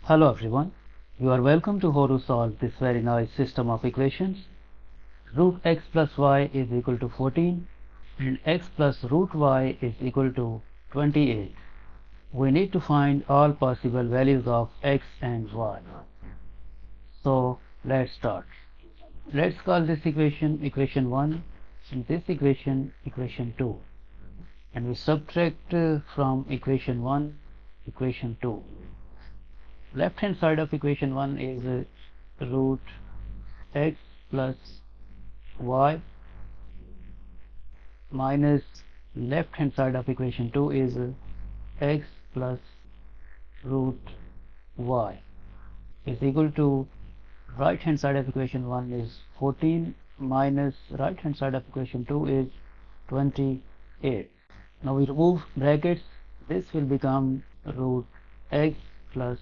Hello everyone, you are welcome to how to solve this very nice system of equations. Root x plus y is equal to 14 and x plus root y is equal to 28. We need to find all possible values of x and y. So let's start. Let's call this equation equation 1 and this equation equation 2, and we subtract from equation 1 equation 2. Left hand side of equation 1 is root x plus y minus left hand side of equation 2 is x plus root y is equal to right hand side of equation 1 is 14 minus right hand side of equation 2 is 28. Now we remove brackets. This will become root x plus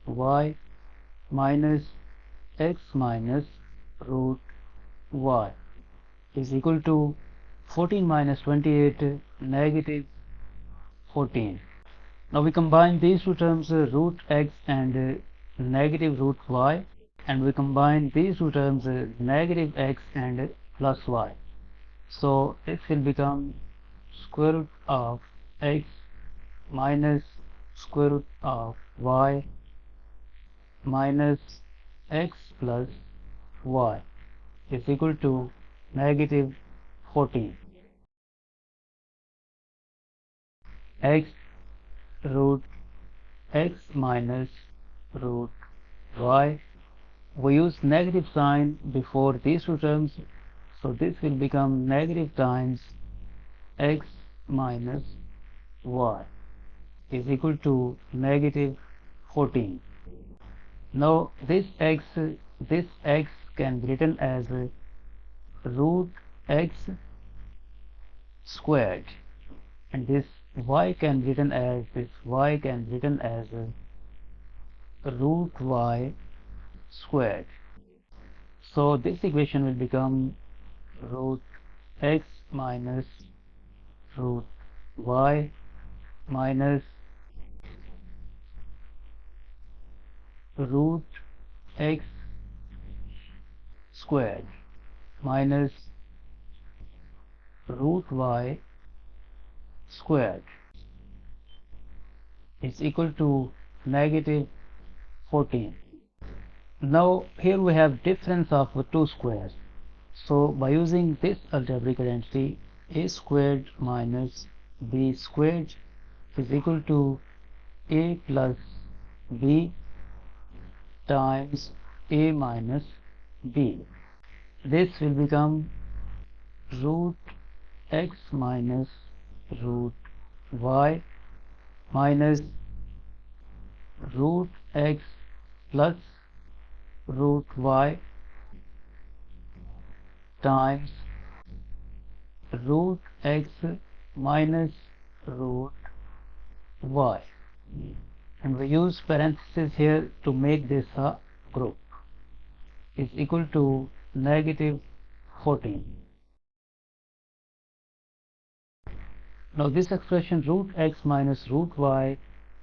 y minus x minus root y is equal to 14 minus 28 negative 14. Now we combine these two terms, root x and negative root y, and we combine these two terms, negative x and plus y. So this will become square root of x minus square root of y minus x plus y is equal to negative 14. X root x minus root y. We use negative sign before these two terms, so this will become negative times x minus y is equal to negative 14. Now this x can be written as root x squared, and this y can be written as root y squared. So this equation will become root x minus root y minus root x squared minus root y squared is equal to negative 14. Now here we have difference of two squares, so by using this algebraic identity, a squared minus b squared is equal to a plus b times a minus b. This will become root x minus root y minus root x plus root y times root x minus root y, and we use parentheses here to make this a group, is equal to negative 14. Now this expression root x minus root y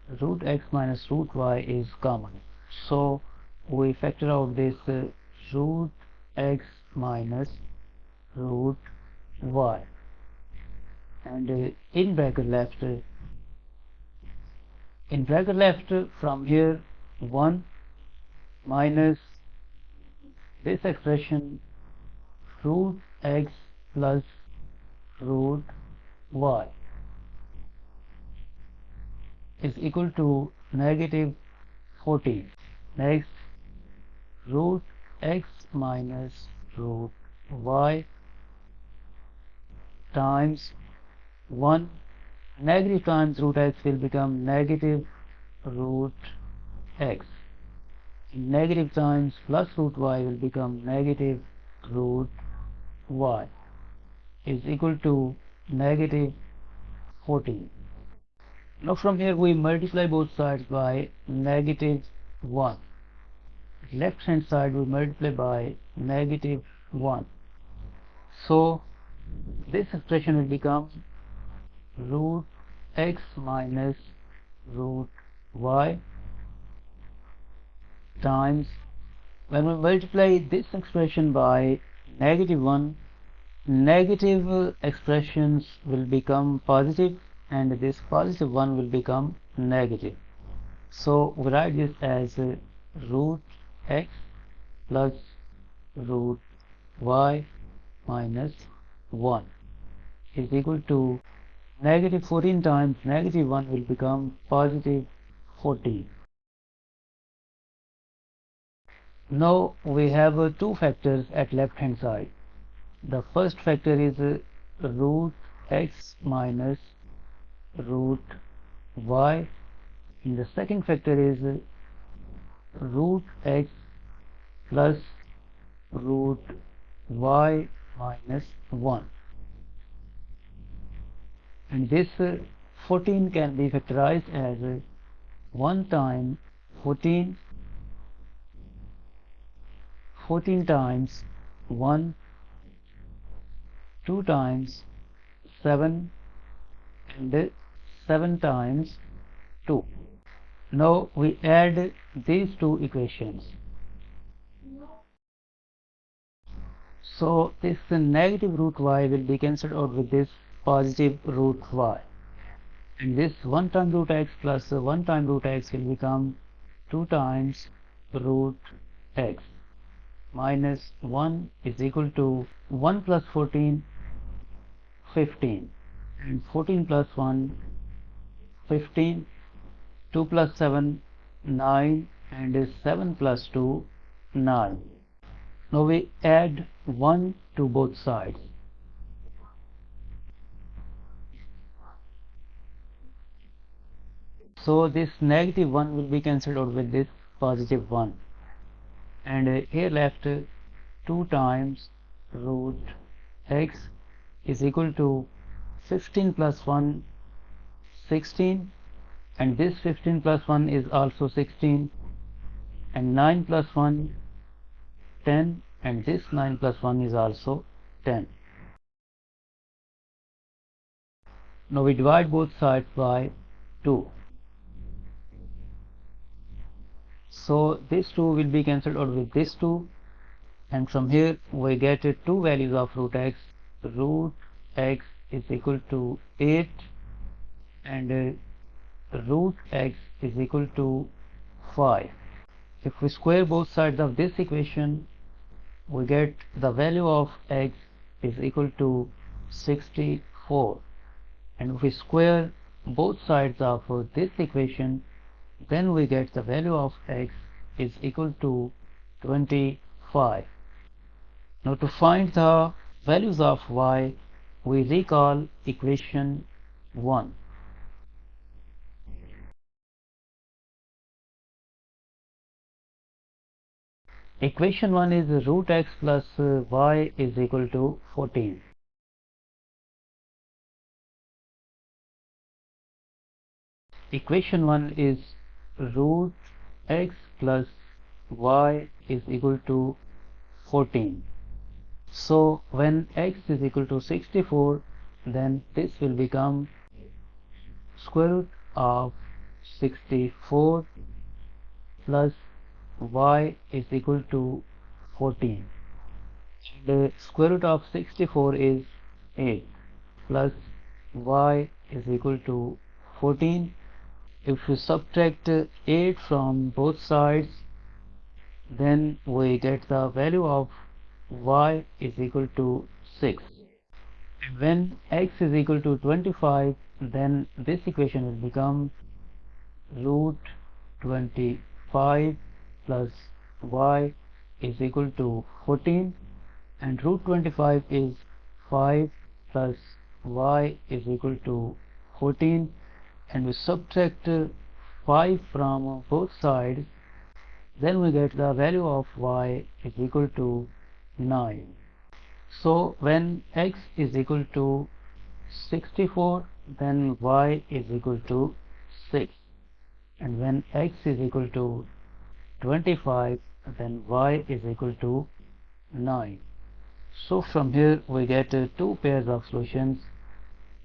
is common, so we factor out this root x minus root y, and in bracket left from here 1 minus this expression root x plus root y is equal to negative 14. Next, root x minus root y times 1, negative times root x will become negative root x, negative times plus root y will become negative root y is equal to negative 14. Now from here we multiply both sides by negative 1. Left hand side we multiply by negative 1. So this expression will become root x minus root y times, when we multiply this expression by -1, negative expressions will become positive and this positive one will become negative. So we write this as root x plus root y minus 1 is equal to negative 14 times negative 1 will become positive 14. Now we have two factors at left hand side. The first factor is root x minus root y, and the second factor is root x plus root y minus 1. And this 14 can be factorized as 1 times 14, 14 times 1, 2 times 7, and 7 times 2. Now we add these two equations. So this negative root y will be cancelled out with this positive root y, and this 1 time root x plus 1 time root x will become 2 times root x minus 1 is equal to 1 plus 14, 15, and 14 plus 1, 15, 2 plus 7, 9, and 7 plus 2, 9. Now we add 1 to both sides. So this negative 1 will be cancelled out with this positive 1. And here left 2 times root x is equal to 15 plus 1, 16, and this 15 plus 1 is also 16, and 9 plus 1, 10, and this 9 plus 1 is also 10. Now we divide both sides by 2. So this 2 will be cancelled out with this 2, and from here we get two values of root x. Root x is equal to 8 and root x is equal to 5. If we square both sides of this equation, we get the value of x is equal to 64, and if we square both sides of this equation, then we get the value of x is equal to 25. Now to find the values of y, we recall equation 1. Equation 1 is root x plus y is equal to 14. Equation 1 is root x plus y is equal to 14. So when x is equal to 64, then this will become square root of 64 plus y is equal to 14. The square root of 64 is 8 plus y is equal to 14. If we subtract 8 from both sides, then we get the value of y is equal to 6. And when x is equal to 25, then this equation will become root 25 plus y is equal to 14, and root 25 is 5 plus y is equal to 14, and we subtract 5 from both sides, then we get the value of y is equal to 9. So when x is equal to 64, then y is equal to 6, and when x is equal to 25, then y is equal to 9. So from here we get two pairs of solutions.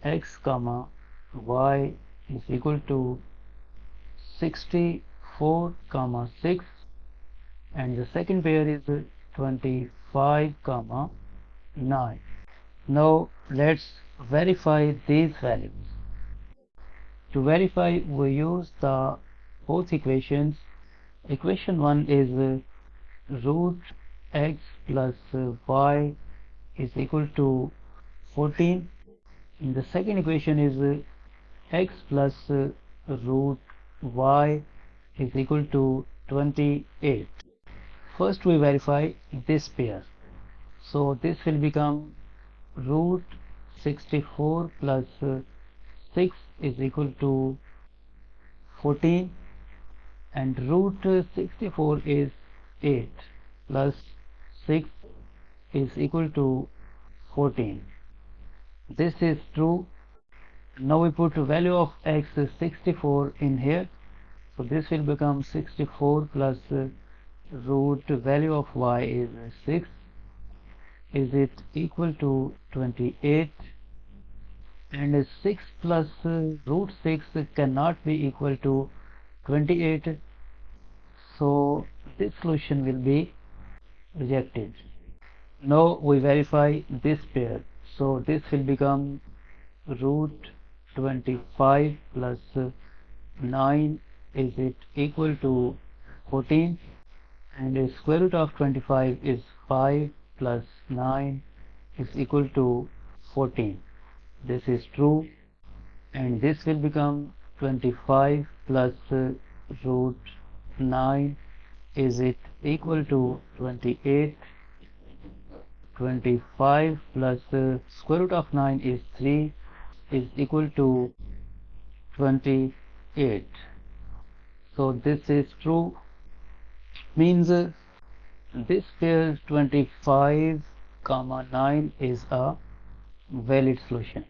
X comma y is equal to 64 comma 6, and the second pair is 25 comma 9. Now let's verify these values. To verify, we use the both equations. Equation 1 is root x plus y is equal to 14. In the second equation is x plus root y is equal to 28. First we verify this pair. So this will become root 64 plus 6 is equal to 14, and root 64 is 8 plus 6 is equal to 14. This is true. Now we put value of x 64 in here, so this will become 64 plus root value of y is 6. Is it equal to 28? And 6 plus root 6 cannot be equal to 28, so this solution will be rejected. Now we verify this pair. So this will become root 25 plus 9 is it equal to 14, and the square root of 25 is 5 plus 9 is equal to 14. This is true, and this will become 25 plus root 9 is it equal to 28. 25 plus square root of 9 is 3 is equal to 28. So this is true. Means this pair 25 comma 9 is a valid solution.